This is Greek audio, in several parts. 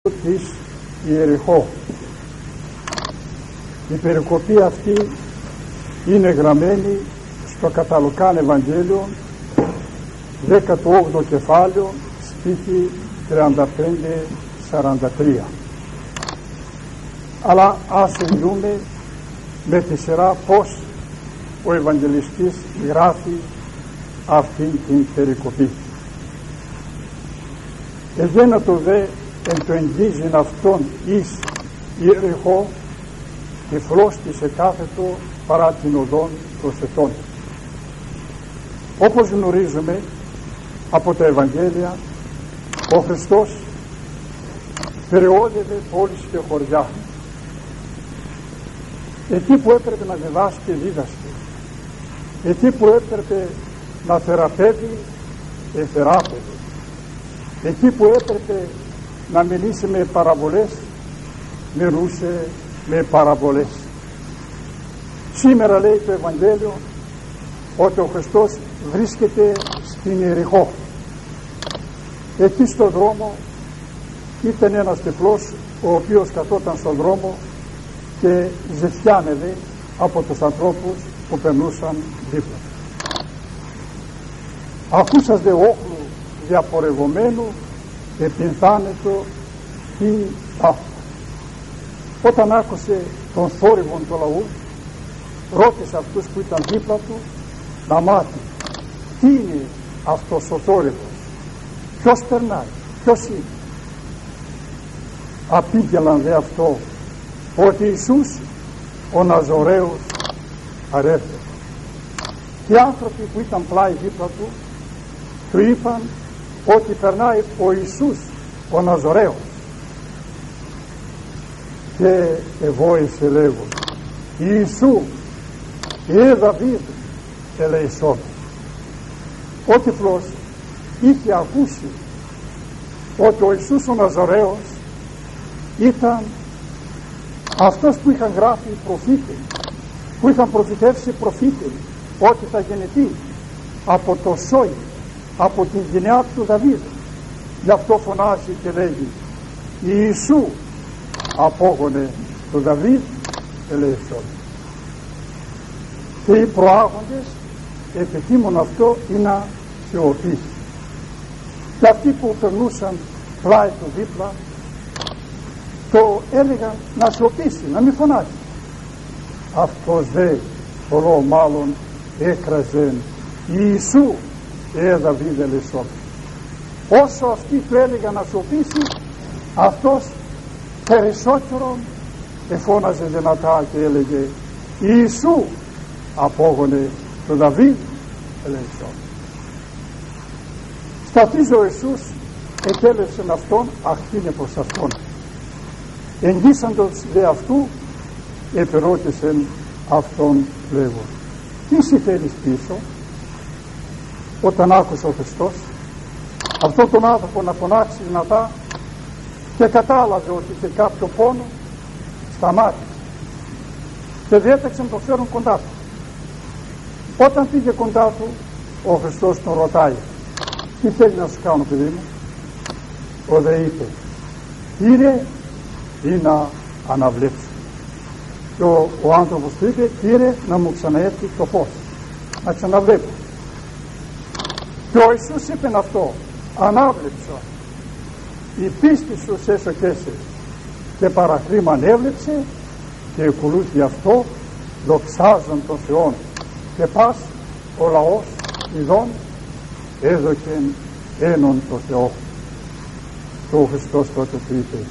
της Ιεριχώ. Η περικοπή αυτή είναι γραμμένη στο κατά Λουκάν Ευαγγέλιο 18ο κεφάλαιο στίχη 35-43. Αλλά ας δούμε με τη σειρά πως ο Ευαγγελιστής γράφει αυτή την περικοπή. Εγένατο δε εν το εγγίζειν αυτόν εις Ιεριχώ, τυφλός της εκάθετο παρά την οδόν προσετών. Όπως γνωρίζουμε από τα Ευαγγέλια, ο Χριστός περιόδευε πόλεις και χωριά. Εκεί που έπρεπε να διδάσκει, δίδασκε. Εκεί που έπρεπε να θεραπεύει, εθεράπευε. Εκεί που έπρεπε να μιλήσει με παραβολές, μιλούσε με παραβολές. Σήμερα λέει το Ευαγγέλιο ότι ο Χριστός βρίσκεται στην Ιεριχώ. Εκεί στον δρόμο ήταν ένας τυφλός, ο οποίος καθόταν στον δρόμο και ζητιάνευε από τους ανθρώπους που περνούσαν δίπλα. Ακούσας δε όχλου διαπορευομένου επινθάνετο τι τάφο. Όταν άκουσε τον θόρυβο του λαού, ρώτησε αυτούς που ήταν δίπλα του να μάθει τι είναι αυτός ο θόρυβος, ποιος περνάει, ποιος είναι. Απήγγελαν δε αυτό ότι Ιησούς ο Ναζωραίος αρέρθεται. Οι άνθρωποι που ήταν πλάι δίπλα του του είπαν ότι περνάει ο Ιησούς ο Ναζωραίος. Και εβόησε λέγον Ιησού Δαβίδ ελεησόν. Ο τυφλός είχε ακούσει ότι ο Ιησούς ο Ναζωραίος ήταν αυτός που είχαν γράφει οι προφήτες, που είχαν προφητεύσει οι προφήτες ότι θα γεννηθεί από το σόι, από την γενιά του Δαβίδ. Γι' αυτό φωνάζει και λέγει Ιησού απόγονε του Δαβίδ ελεησόν. Και οι προάγοντες επιθύμουν αυτό ή να σιωπήσει. Και αυτοί που περνούσαν πλάι του δίπλα το έλεγαν να σιωπήσει, να μην φωνάζει. Αυτός δε πολλό μάλλον έκραζε Ιησού Δαβίδ ελεησόν. Όσο αυτοί του έλεγαν να σιωπήσει, αυτός περισσότερο εφώναζε δυνατά και έλεγε Ιησού απόγονε του Δαβίδ ελεησόν. Σταθείς ο Ιησούς ετέλεσε με αυτόν, αχθήνε προς αυτόν. Εγγύσαντος δε αυτού επερώτησεν αυτόν λέγον τι σε θέλεις πίσω. Όταν άκουσε ο Χριστός αυτόν τον άνθρωπο να φωνάξει δυνατά και κατάλαβε ότι είχε κάποιο πόνο, σταμάτησε και διέταξε να το φέρουν κοντά του. Όταν πήγε κοντά του, ο Χριστός τον ρωτάει τι θέλει να σου κάνω, παιδί μου. Ο δε είπε Κύριε, ή να αναβλέψω. Και ο άνθρωπος του είπε Κύριε, να μου ξαναέρθει το φως, να ξαναβλέπω. Και ο Ιησούς είπε αυτό, ανάβλεψα, η πίστη σου σε έσωκέσε. Και παραχρήμα ανέβλεψε και ακολούθη αυτό δοξάζον τον Θεόν. Και πας ο λαός ειδών έδωκεν ένον το Θεό. Και ο Χριστός τότε του είπε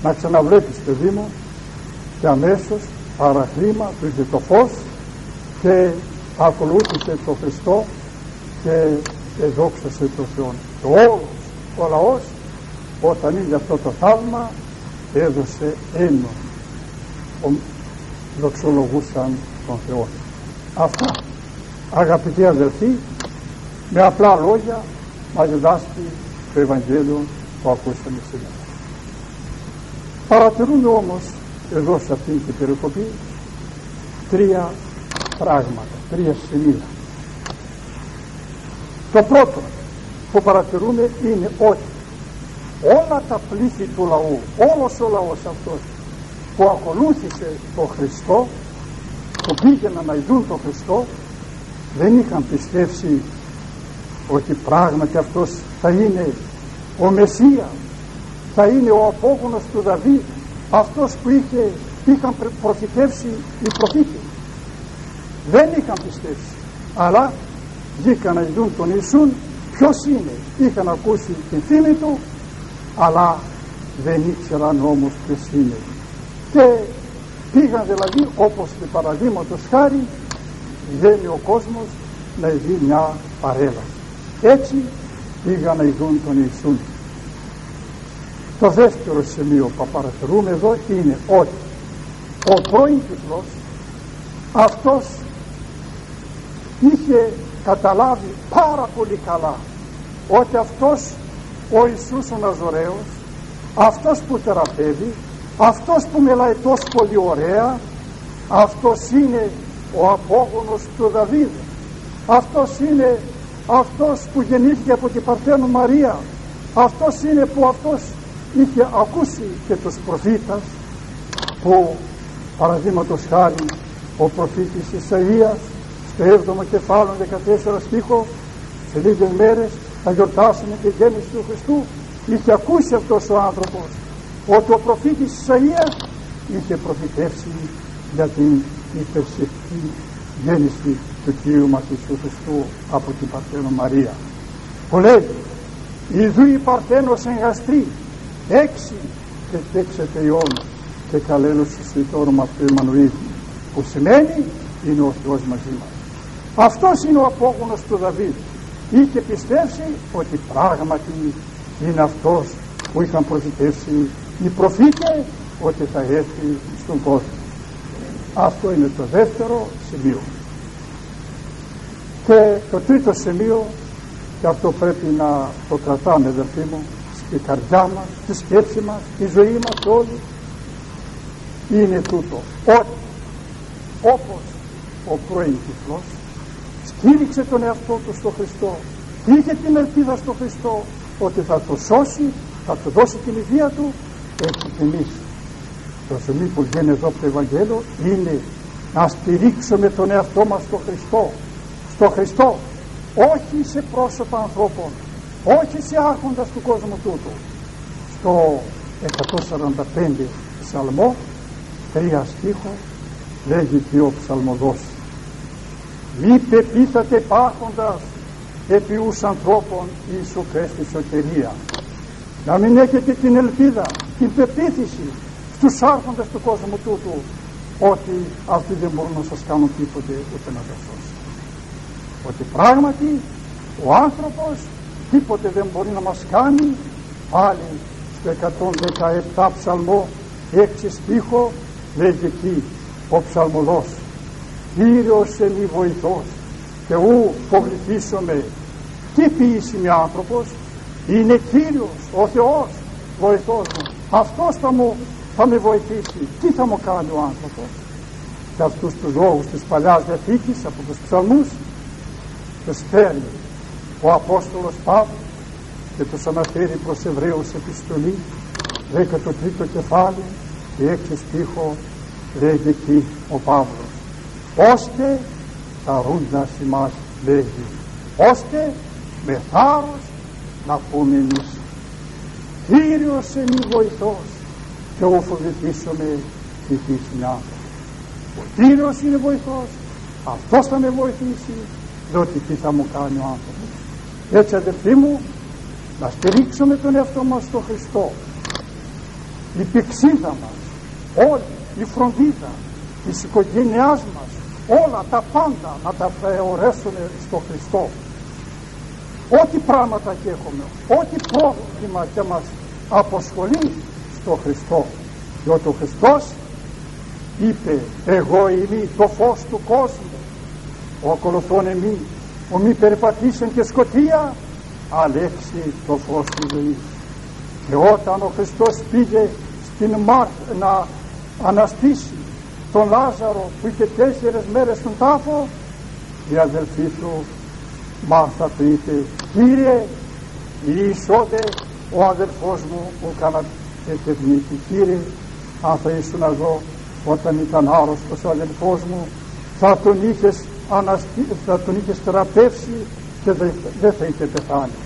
να ξαναβλέπεις, παιδί μου, και αμέσως παραχρήμα του είχε το φως και ακολούθησε το Χριστό και εδόξασε το Θεό. Και όλος ο λαός όταν είδε αυτό το θαύμα έδωσε ένον, δοξολογούσαν τον Θεό. Αυτά, αγαπητοί αδελφοί, με απλά λόγια μας διδάσκει το Ευαγγέλιο που ακούσαμε σήμερα. Παρατηρούμε όμως εδώ σε αυτήν την περικοπή τρία πράγματα, τρία σημεία. Το πρώτο που παρατηρούμε είναι ότι όλα τα πλήθη του λαού, όλος ο λαός αυτός που ακολούθησε τον Χριστό, που πήγαιναν να ειδούν τον Χριστό, δεν είχαν πιστέψει ότι πράγματι αυτός θα είναι ο Μεσσίας, θα είναι ο απόγονος του Δαβίδ, αυτός που είχαν προφητεύσει οι προφήτες. Δεν είχαν πιστέψει, αλλά βγήκαν να ειδούν τον Ιησούν. Ποιος είναι? Είχαν ακούσει την φήμη του, αλλά δεν ήξεραν όμως ποιος είναι. Και πήγαν δηλαδή, όπως και παραδείγματος χάρη βγαίνει ο κόσμος να ειδεί μια παρέλαση. Έτσι πήγαν να ειδούν τον Ιησούν. Το δεύτερο σημείο που παρατηρούμε εδώ είναι ότι ο πρώην τυφλός αυτός είχε καταλάβει πάρα πολύ καλά ότι αυτός ο Ιησούς ο Ναζωραίος, αυτός που θεραπεύει, αυτός που μιλάει τόσο πολύ ωραία, αυτός είναι ο απόγονος του Δαβίδ, αυτός είναι αυτός που γεννήθηκε από την Παρθένο Μαρία, αυτός είναι που αυτός είχε ακούσει και τους προφήτας, που παραδείγματος χάρη ο προφήτης Ισαΐας στο 7ο κεφάλαιο 14 στίχο, σε λίγες μέρες θα γιορτάσουμε τη γέννηση του Χριστού. Είχε ακούσει αυτός ο άνθρωπος ότι ο προφήτης Ισαΐας είχε προφητεύσει για την υπερσυχτή γέννηση του Κυρίου μας Ιησού Χριστού από την Παρθένο Μαρία, που λέει «Ιδού η Παρθένος εν γαστρή, 6 και τέξετε ιών και καλέλωσε το όνομα του Εμμανουήλ», που σημαίνει είναι ο Θεός μαζί μας. Αυτός είναι ο απόγονος του Δαβίδ. Είχε πιστεύσει ότι πράγματι είναι αυτός που είχαν προφητεύσει οι προφήτες ότι θα έρθει στον κόσμο. Αυτό είναι το δεύτερο σημείο. Και το τρίτο σημείο, και αυτό πρέπει να το κρατάμε αδελφοί μου στη καρδιά μας, στη σκέψη μας, στη ζωή μας όλοι, είναι τούτο, ότι όπως ο πρώην τυφλός στήριξε τον εαυτό του στο Χριστό, είχε την ελπίδα στο Χριστό ότι θα το σώσει, θα του δώσει την υγεία του, έτσι και εμείς. Το σημείο που βγαίνει εδώ από το Ευαγγέλιο είναι να στηρίξουμε τον εαυτό μας στο Χριστό, όχι σε πρόσωπα ανθρώπων, όχι σε άρχοντας του κόσμου τούτου. Στο 145 ψαλμό 3 στίχο λέγει και ο ψαλμοδός: «Μη πεπίθατε πάρχοντας επί ους ανθρώπων Ιησού Χριστή σωτηρία». Να μην έχετε την ελπίδα, την πεποίθηση στους άρχοντες του κόσμου τούτου ότι αυτοί δεν μπορούν να σας κάνουν τίποτε ούτε να σας σώσουν. Ότι πράγματι ο άνθρωπος τίποτε δεν μπορεί να μας κάνει. Πάλι στο 117 ψαλμό 6 στίχο λέγει εκεί ο ψαλμοδός: «Κύριος εμεί βοηθός και ου φοβληθήσομαι». Τι ποιήσιμη άνθρωπος είναι Κύριος ο Θεός βοηθός μου, αυτός θα με βοηθήσει. Τι θα μου κάνει ο άνθρωπος? Και αυτούς τους λόγους της Παλαιάς Διαθήκης από τους ψαλμούς τους φέρνει ο Απόστολος Παύλος και τους αναφέρει προς Εβραίους επιστολή 13ο κεφάλαιο και 6 στίχο λέγει εκεί ο Παύλος: «Ώστε θαρούντας ημάς», λέγει, «ώστε με θάρρος να πούμε εμείς, Κύριος εμεί βοηθός και ου φοβηθήσομαι τη φύση άνθρωπο». Ο Κύριος είναι βοηθός, αυτός θα με βοηθήσει, διότι τι θα μου κάνει ο άνθρωπος? Έτσι αδελφοί μου, να στηρίξουμε τον εαυτό μας στο Χριστό. Η πηξίδα μας, όλη η φροντίδα της οικογένειάς μας, όλα τα πάντα να τα εωρέσουμε στο Χριστό. Ό,τι πράγματα και έχουμε, ό,τι πρόβλημα και μας αποσχολεί, στο Χριστό. Διότι ο Χριστός είπε: «Εγώ είμαι το φως του κόσμου, ο ακολουθών εμεί, ο μη περιπατήσεν και σκοτία, αλέξει το φως της ζωής». Και όταν ο Χριστός πήγε στην Μάρθα να αναστήσει τον Λάζαρο που είχε 4 μέρες στον τάφο, η αδελφή του Μάρθα του είπε: «Κύριε, εισόδε ο αδελφός μου ο κατευνίτη. Κύριε, αν θα ήσουν εδώ όταν ήταν άρρωστος ο αδελφός μου, θα τον είχες θεραπεύσει και δεν θα είχε πεθάνει.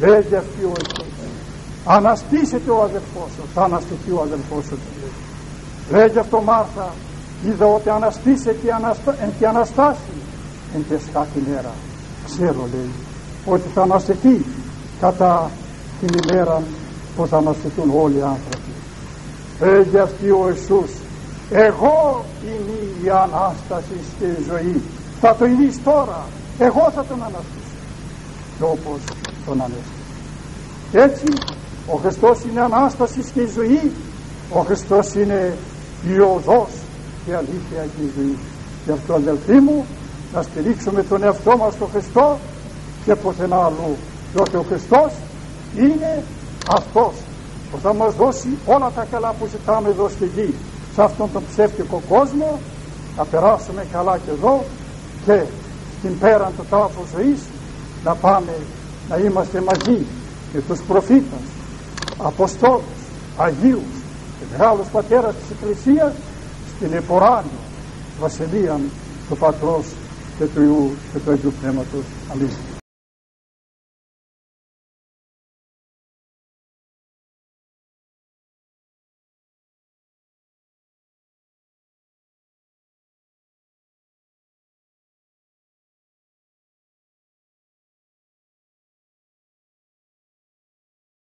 Λέγει αυτή ο Ιησούς, αναστήσετε ο αδελφός σου, θα αναστηθεί ο αδελφός σου. Λέγει αυτό Μάρθα, είδα ότι αναστήσε και αναστάσει εν και σκάτη μέρα. Ξέρω, λέει, ότι θα αναστηθεί κατά την ημέρα που θα αναστηθούν όλοι οι άνθρωποι. Λέγει αυτή ο Ιησούς, εγώ είμαι η Ανάσταση και η ζωή. Θα το ειδείς τώρα, εγώ θα τον αναστήσω. Και όπως τον ανέστησε. Έτσι ο Χριστός είναι Ανάσταση και η ζωή. Ο Χριστός είναι η οδός και η αλήθεια και η ζωή. Γι' αυτό, αδελφοί μου, να στηρίξουμε τον εαυτό μας στον Χριστό και πουθενά αλλού, διότι ο Χριστός είναι αυτός που θα μας δώσει όλα τα καλά που ζητάμε εδώ στη γη. Σε αυτόν τον ψεύτικο κόσμο να περάσουμε καλά και εδώ και στην πέραν του τάφου ζωής να πάμε να είμαστε μαζί με τους προφήτες, Αποστόλους, Αγίους και μεγάλους πατέρας της Εκκλησίας στην εποράνιο βασιλεία του Πατρός και του Υιού και του Αγίου Πνεύματος. Αμήν.